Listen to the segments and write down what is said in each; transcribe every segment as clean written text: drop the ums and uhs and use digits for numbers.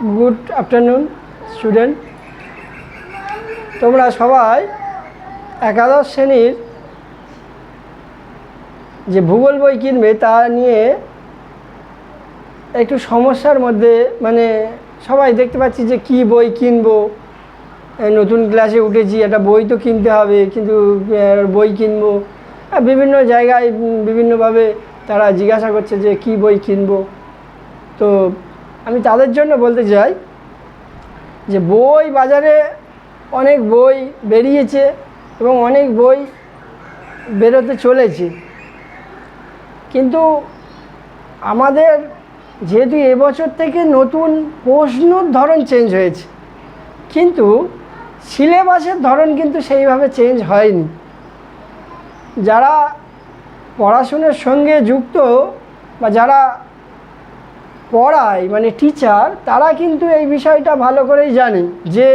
Good afternoon student. তোমরা সবাই একাদশ শ্রেণীর যে ভূগোল বই কিনবে তা নিয়ে একটু সমস্যার মধ্যে, মানে সবাই দেখতে পাচ্ছি যে কি বই কিনবো, নতুন ক্লাসে উঠেছি, একটা বই তো কিনতে হবে, কিন্তু বই কিনবো বিভিন্ন জায়গায় বিভিন্নভাবে তারা জিজ্ঞাসা করছে যে কি বই কিনবো। তো আমি তাদের জন্য বলতে চাই যে বই বাজারে অনেক বই বেরিয়েছে এবং অনেক বই বেরোতে চলেছে, কিন্তু আমাদের যেহেতু এবছর থেকে নতুন প্রশ্নর ধরন চেঞ্জ হয়েছে, কিন্তু সিলেবাসের ধরন কিন্তু সেইভাবে চেঞ্জ হয়নি। যারা পড়াশোনার সঙ্গে যুক্ত বা যারা পড়ায় মানে টিচার, তারা কিন্তু এই বিষয়টা ভালো করেই জানে যে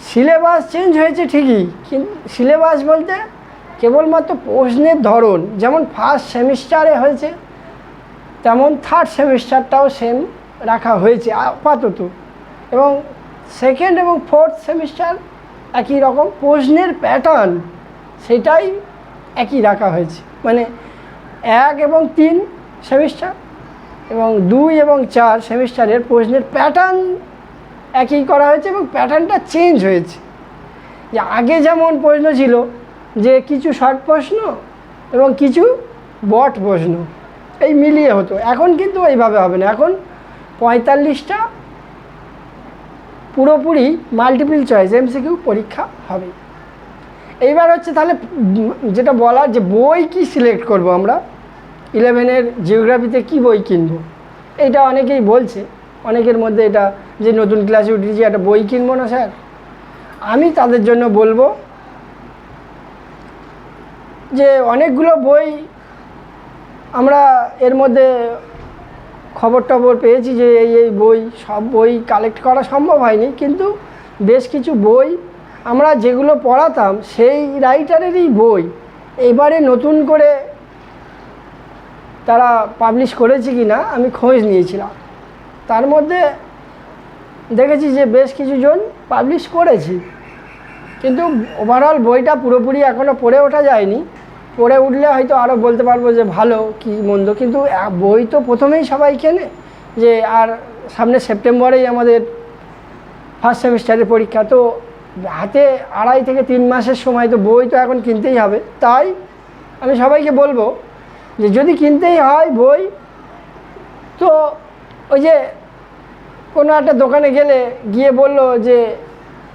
সিলেবাস চেঞ্জ হয়েছে ঠিকই, কিন্তু সিলেবাস বলতে কেবলমাত্র প্রশ্নের ধরন যেমন ফার্স্ট সেমিস্টারে হয়েছে তেমন থার্ড সেমিস্টারটাও সেম রাখা হয়েছে আপাতত, এবং সেকেন্ড এবং ফোর্থ সেমিস্টার একই রকম, প্রশ্নের প্যাটার্ন সেটাই একই রাখা হয়েছে। মানে 1 এবং 3 সেমিস্টার এবং 2 এবং 4 সেমিস্টারের প্রশ্নের প্যাটার্ন একই করা হয়েছে এবং প্যাটার্নটা চেঞ্জ হয়েছে। যে আগে যেমন প্রশ্ন ছিল যে কিছু শর্ট প্রশ্ন এবং কিছু বট প্রশ্ন এই মিলিয়ে হতো, এখন কিন্তু এইভাবে হবে না। এখন 45টা পুরোপুরি মাল্টিপল চয়েস এমসিকিউ পরীক্ষা হবে। এইবার হচ্ছে তাহলে যেটা বলার যে বই কি সিলেক্ট করব, আমরা 11-এর জিওগ্রাফিতে কি বই কিনবো, এইটা অনেকেই বলছে। অনেকের মধ্যে এটা যে নতুন ক্লাসে উঠেছি একটা বই কিনবো না স্যার, আমি তাদের জন্য বলবো যে অনেকগুলো বই আমরা এর মধ্যে খবর টবর পেয়েছি যে এই বই, সব বই কালেক্ট করা সম্ভব হয়নি, কিন্তু বেশ কিছু বই আমরা যেগুলো পড়াতাম সেই রাইটারেরই বই এবারে নতুন করে তারা পাবলিশ করেছে কি না আমি খোঁজ নিয়েছিলাম, তার মধ্যে দেখেছি যে বেশ কিছুজন পাবলিশ করেছি, কিন্তু ওভারঅল বইটা পুরোপুরি এখনও পড়ে ওঠা যায়নি। পড়ে উঠলে হয়তো আরও বলতে পারবো যে ভালো কি মন্দ, কিন্তু বই তো প্রথমেই সবাই কেনে, যে আর সামনে সেপ্টেম্বরেই আমাদের ফার্স্ট সেমিস্টারের পরীক্ষা, তো হাতে 2.5 থেকে 3 মাসের সময়, তো বই তো এখন কিনতেই হবে। তাই আমি সবাইকে বলবো যে যদি কিনতেই হয় বই, তো ওই যে কোনো একটা দোকানে গিয়ে বললো যে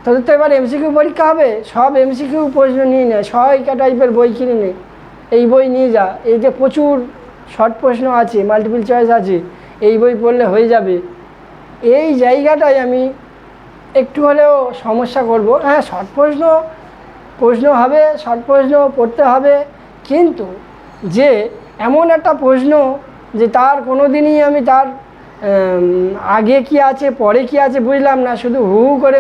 তোদের তো এবার এমসিকিউ পরীক্ষা হবে, সব এমসিকিউ প্রশ্ন নিয়ে নেয়, 100টা টাইপের বই কিনে নে, এই বই নিয়ে যা, এই যে প্রচুর শর্ট প্রশ্ন আছে, মাল্টিপল চয়েস আছে, এই বই পড়লে হয়ে যাবে। এই জায়গাটায় আমি একটু হলেও সমস্যা করব। হ্যাঁ, শর্ট প্রশ্ন হবে, শর্ট প্রশ্ন পড়তে হবে, কিন্তু যে এমন একটা প্রশ্ন যে তার কোনো দিনই আমি তার আগে কি আছে পরে কি আছে বুঝলাম না, শুধু হু করে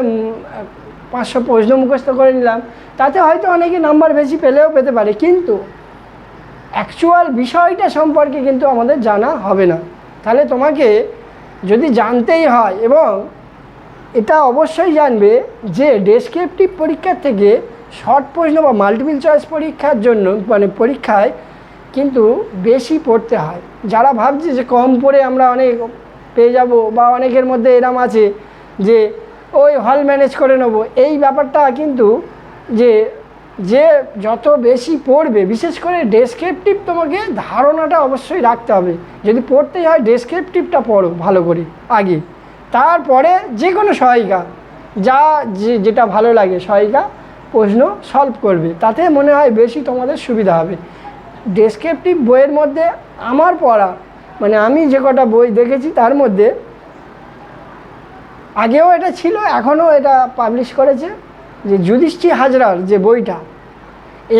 500 প্রশ্ন মুখস্থ করে নিলাম, তাতে হয়তো অনেকে নাম্বার বেশি পেলেও পেতে পারে, কিন্তু অ্যাকচুয়াল বিষয়টা সম্পর্কে কিন্তু আমাদের জানা হবে না। তাহলে তোমাকে যদি জানতেই হয়, এবং এটা অবশ্যই জানবে যে ডেসক্রিপটিভ পরীক্ষার থেকে শর্ট প্রশ্ন বা মাল্টিপল চয়েস পরীক্ষার জন্য মানে পরীক্ষায় কিন্তু বেশি পড়তে হয়। যারা ভাবছে যে কম পড়ে আমরা অনেক পেয়ে যাব, বা অনেকের মধ্যে এরম আছে যে ওই হল ম্যানেজ করে নেবো, এই ব্যাপারটা কিন্তু যে যত বেশি পড়বে, বিশেষ করে ডেসক্রিপটিভ তোমাকে ধারণাটা অবশ্যই রাখতে হবে। যদি পড়তেই হয় ডেসক্রিপটিভটা পড়ো ভালো করে আগে, তারপরে যে কোনো সহায়িকা যেটা ভালো লাগে সহায়িকা প্রশ্ন সলভ করবে, তাতে মনে হয় বেশি তোমাদের সুবিধা হবে। ডেসক্রিপটিভ বইয়ের মধ্যে আমার পড়া মানে আমি যে কটা বই দেখেছি তার মধ্যে আগেও এটা ছিল, এখনও এটা পাবলিশ করেছে, যে যুধিষ্ঠির হাজরার যে বইটা,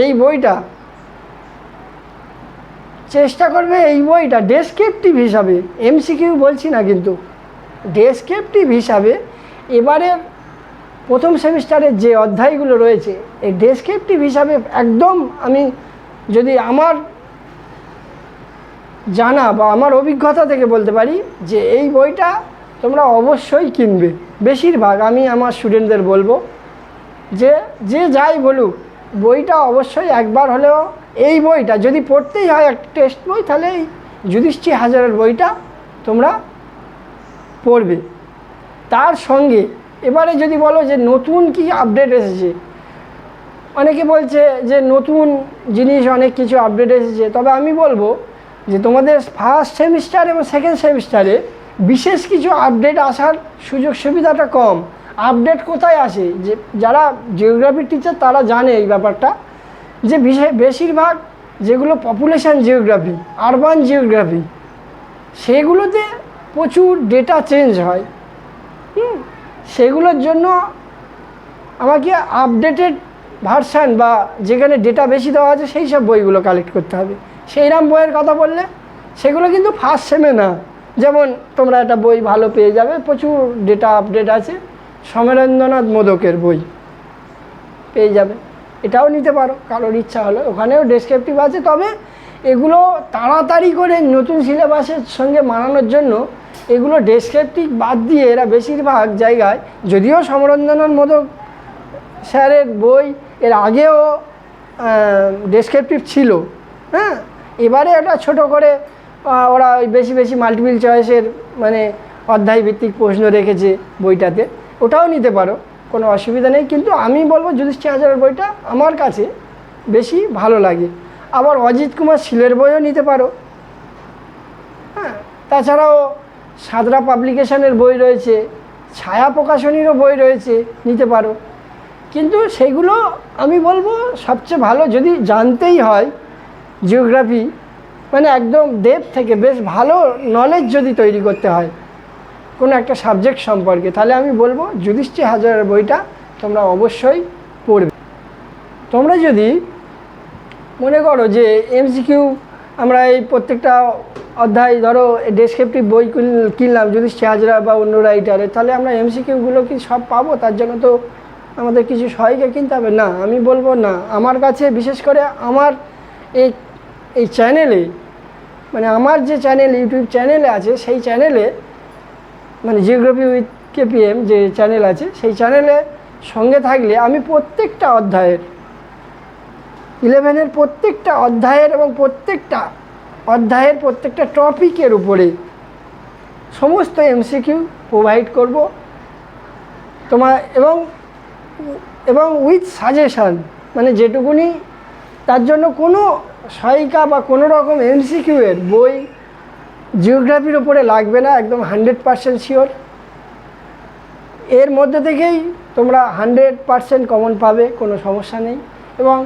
এই বইটা চেষ্টা করবে এই বইটা ডেসক্রিপটিভ হিসাবে, এমসিকিউ বলছি না, কিন্তু ডেসক্রিপটিভ হিসাবে এবারের প্রথম সেমিস্টারের যে অধ্যায়গুলো রয়েছে এই ডেসক্রিপটিভ হিসাবে একদম আমি যদি আমার জানা বা আমার অভিজ্ঞতা থেকে বলতে পারি যে এই বইটা তোমরা অবশ্যই কিনবে। বেশিরভাগ আমি আমার স্টুডেন্টদের বলবো যে যে যাই বলুক, বইটা অবশ্যই একবার হলেও এই বইটা যদি পড়তেই হয় একটা টেক্সট বই, তাহলে এই যুধিষ্ঠির হাজারের বইটা তোমরা পড়বে। তার সঙ্গে এবারে যদি বলো যে নতুন কি আপডেট এসেছে, অনেকে বলছে যে নতুন জিনিস অনেক কিছু আপডেট এসেছে, তবে আমি বলবো যে তোমাদের ফার্স্ট সেমিস্টার এবং সেকেন্ড সেমিস্টারে বিশেষ কিছু আপডেট আসার সুযোগ সুবিধাটা কম। আপডেট কোথায় আসে, যে যারা জিওগ্রাফির টিচার তারা জানে এই ব্যাপারটা, যে বেশিরভাগ যেগুলো পপুলেশন জিওগ্রাফি, আরবান জিওগ্রাফি, সেগুলোতে প্রচুর ডেটা চেঞ্জ হয়। সেগুলোর জন্য আমাকে আপডেটেড ভার্সান বা যেখানে ডেটা বেশি দেওয়া আছে সেই সব বইগুলো কালেক্ট করতে হবে। সেইরকম বইয়ের কথা বললে সেগুলো কিন্তু ফার্স্ট সেমে না। যেমন তোমরা একটা বই ভালো পেয়ে যাবে, প্রচুর ডেটা আপডেট আছে, সমরেন্দ্রনাথ মোদকের বই পেয়ে যাবে, এটাও নিতে পারো কারোর ইচ্ছা হলো। ওখানেও ডেসক্রিপটিভ আছে, তবে এগুলো তাড়াতাড়ি করে নতুন সিলেবাসের সঙ্গে মানানোর জন্য এগুলো ডেসক্রিপটিভ বাদ দিয়ে এরা বেশিরভাগ জায়গায়, যদিও সমরেন্দ্রনাথ মোদক স্যারের বই এর আগেও ডেসক্রিপটিভ ছিল, হ্যাঁ, এবারে এটা ছোট করে ওরা ওই বেশি বেশি মাল্টিপল চয়েসের মানে অধ্যায় ভিত্তিক প্রশ্ন রেখেছে বইটাতে, ওটাও নিতে পারো, কোনো অসুবিধা নেই। কিন্তু আমি বলবো যুধিষ্ঠির হাজারের বইটা আমার কাছে বেশি ভালো লাগে। আবার অজিত কুমার শীলের বইও নিতে পারো, হ্যাঁ, তাছাড়াও সাদরা পাবলিকেশনের বই রয়েছে, ছায়া প্রকাশনীরও বই রয়েছে, নিতে পারো। কিন্তু সেইগুলো আমি বলবো সবচেয়ে ভালো যদি জানতেই হয় জিওগ্রাফি, মানে একদম ডেপথ থেকে বেশ ভালো নলেজ যদি তৈরি করতে হয় কোনো একটা সাবজেক্ট সম্পর্কে, তাহলে আমি বলবো যুধিষ্ঠির হাজারের বইটা তোমরা অবশ্যই পড়বে। তোমরা যদি মনে করো যে এমসিকিউ আমরা এই প্রত্যেকটা অধ্যায় ধরো ডেসক্রিপটিভ বই কিনলাম যুধিষ্ঠির হাজরা বা অন্য রাইটারে, তাহলে আমরা এমসিকিউগুলো কি সব পাবো? তার জন্য তো আমাদের কিছু সহায়িকা কিনতে হবে না। আমি বলবো না, আমার কাছে বিশেষ করে আমার এই চ্যানেলে, মানে আমার যে চ্যানেল ইউটিউব চ্যানেলে আছে, সেই চ্যানেলে মানে জিওগ্রাফি উইথ কেপিএম যে চ্যানেল আছে, সেই চ্যানেলে সঙ্গে থাকলে আমি প্রত্যেকটা অধ্যায়ের 11-এর প্রত্যেকটা অধ্যায়ের এবং প্রত্যেকটা অধ্যায়ের প্রত্যেকটা টপিকের উপরে সমস্ত এমসিকিউ প্রোভাইড করব তোমার, এবং উইথ সাজেশান, মানে যেটুকুনি তার জন্য কোনো সহায়িকা বা কোনো রকম এমসিকিউ এর বই জিওগ্রাফির ওপরে লাগবে না, একদম 100% শিওর। এর মধ্যে থেকেই তোমরা 100% কমন পাবে, কোনো সমস্যা নেই। এবং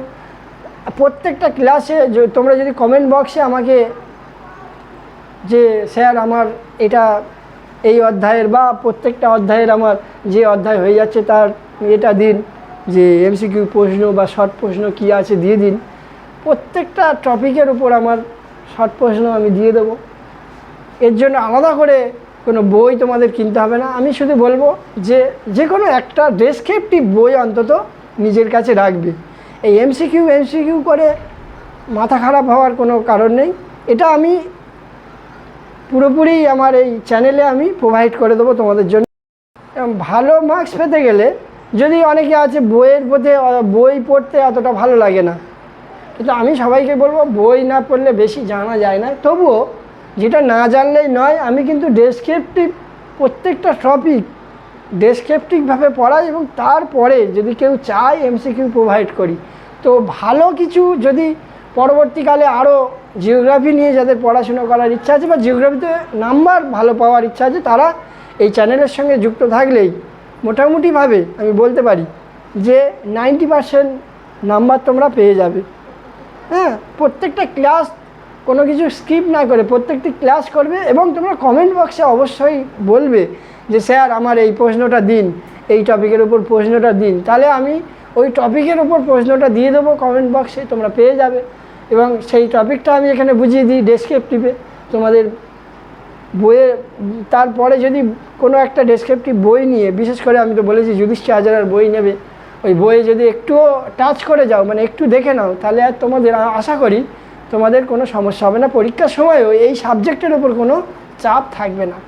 প্রত্যেকটা ক্লাসে তোমরা যদি কমেন্ট বক্সে আমাকে যে স্যার আমার এটা এই অধ্যায়ের বা প্রত্যেকটা অধ্যায়ের আমার যে অধ্যায় হয়ে যাচ্ছে তার এটা দিন, যে এমসিকিউ প্রশ্ন বা শর্ট প্রশ্ন কী আছে দিয়ে দিন, প্রত্যেকটা টপিকের উপর আমার শর্ট প্রশ্ন আমি দিয়ে দেবো। এর জন্য আলাদা করে কোনো বই তোমাদের কিনতে হবে না। আমি শুধু বলবো যে কোনো একটা ডেসক্রিপটিভ বই অন্তত নিজের কাছে রাখবে। এই এমসিকিউ করে মাথা খারাপ হওয়ার কোনো কারণ নেই। এটা আমি পুরোপুরি আমার এই চ্যানেলে আমি প্রোভাইড করে দেবো তোমাদের জন্য। ভালো মার্কস পেতে গেলে, যদি অনেকে আছে বইয়ের প্রতি বই পড়তে অতটা ভালো লাগে না, কিন্তু আমি সবাইকে বলবো বই না পড়লে বেশি জানা যায় না। তবুও যেটা না জানলেই নয়, আমি কিন্তু ডেসক্রিপটিভ প্রত্যেকটা টপিক ডেসক্রিপটিভভাবে পড়াই, এবং তারপরে যদি কেউ চায় এমসিকিউ প্রোভাইড করি। তো ভালো কিছু যদি পরবর্তীকালে আরও জিওগ্রাফি নিয়ে যাদের পড়াশুনো করার ইচ্ছা আছে বা জিওগ্রাফিতে নাম্বার ভালো পাওয়ার ইচ্ছা আছে, তারা এই চ্যানেলের সঙ্গে যুক্ত থাকলেই মোটামুটিভাবে আমি বলতে পারি যে 90% নাম্বার তোমরা পেয়ে যাবে। হ্যাঁ, প্রত্যেকটা ক্লাস কোনো কিছু স্কিপ না করে প্রত্যেকটি ক্লাস করবে, এবং তোমরা কমেন্ট বক্সে অবশ্যই বলবে যে স্যার আমার এই প্রশ্নটা দিন, এই টপিকের উপর প্রশ্নটা দিন, তাহলে আমি ওই টপিকের উপর প্রশ্নটা দিয়ে দেবো কমেন্ট বক্সে, তোমরা পেয়ে যাবে। এবং সেই টপিকটা আমি এখানে বুঝিয়ে দিই ডেসক্রিপটিভে তোমাদের বইয়ে। তারপরে যদি কোনো একটা ডেসক্রিপটিভ বই নিয়ে, বিশেষ করে আমি তো বলেছি যুধিষ্ঠির হাজারের বই নেবে, ওই বইয়ে যদি একটুও টাচ করে যাও, মানে একটু দেখে নাও, তাহলে আর তোমাদের আশা করি তোমাদের কোনো সমস্যা হবে না। পরীক্ষার সময়ও এই সাবজেক্টের ওপর কোনো চাপ থাকবে না।